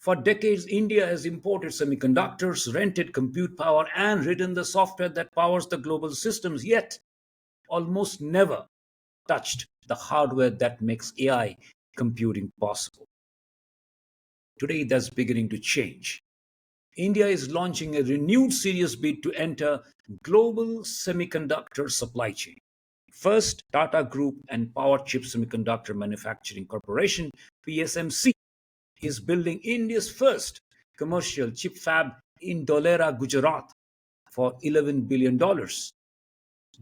For decades, India has imported semiconductors, rented compute power, and written the software that powers the global systems, yet almost never touched the hardware that makes AI computing possible. Today, that's beginning to change. India is launching a renewed serious bid to enter global semiconductor supply chain. First, Tata Group and Power Chip Semiconductor Manufacturing Corporation (PSMC) is building India's first commercial chip fab in Dholera, Gujarat for $11 billion.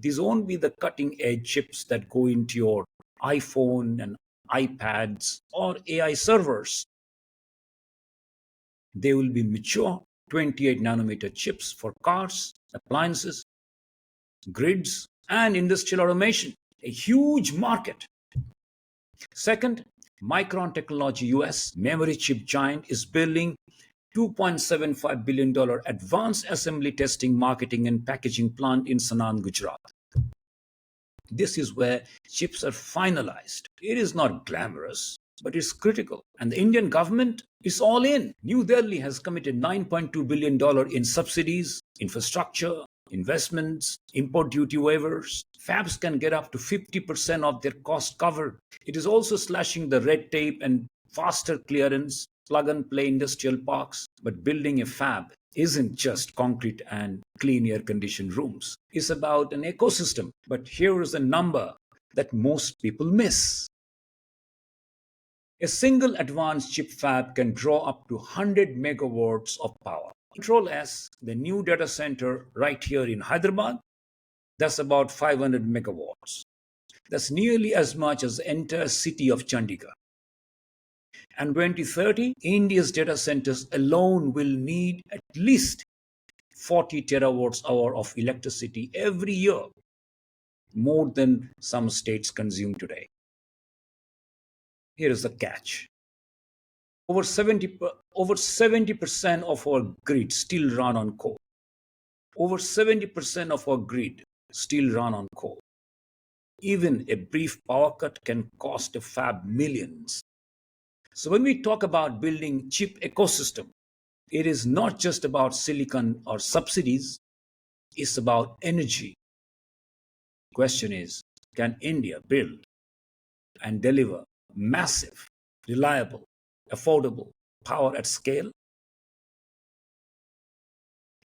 These won't be the cutting edge chips that go into your iPhone and iPads or AI servers. They will be mature 28 nanometer chips for cars, appliances, grids, and industrial automation. A huge market. Second, Micron Technology US memory chip giant is building $2.75 billion advanced assembly testing, marketing, and packaging plant in Sanand, Gujarat. This is where chips are finalized. It is not glamorous, but it's critical. And the Indian government is all in. New Delhi has committed $9.2 billion in subsidies, infrastructure, investments, import duty waivers. Fabs can get up to 50% of their cost covered. It is also slashing the red tape and faster clearance, plug and play industrial parks. But building a fab isn't just concrete and clean air conditioned rooms. It's about an ecosystem. But here is a number that most people miss. A single advanced chip fab can draw up to 100 megawatts of power. Control S, the new data center right here in Hyderabad, that's about 500 megawatts. That's nearly as much as the entire city of Chandigarh. And 2030, India's data centers alone will need at least 40 terawatts hour of electricity every year, more than some states consume today. Here is the catch. Over 70% of our grid still run on coal. Over 70% of our grid still run on coal. Even a brief power cut can cost a fab millions. So when we talk about building chip ecosystem, it is not just about silicon or subsidies, it's about energy. Question is, can India build and deliver massive, reliable, affordable power at scale?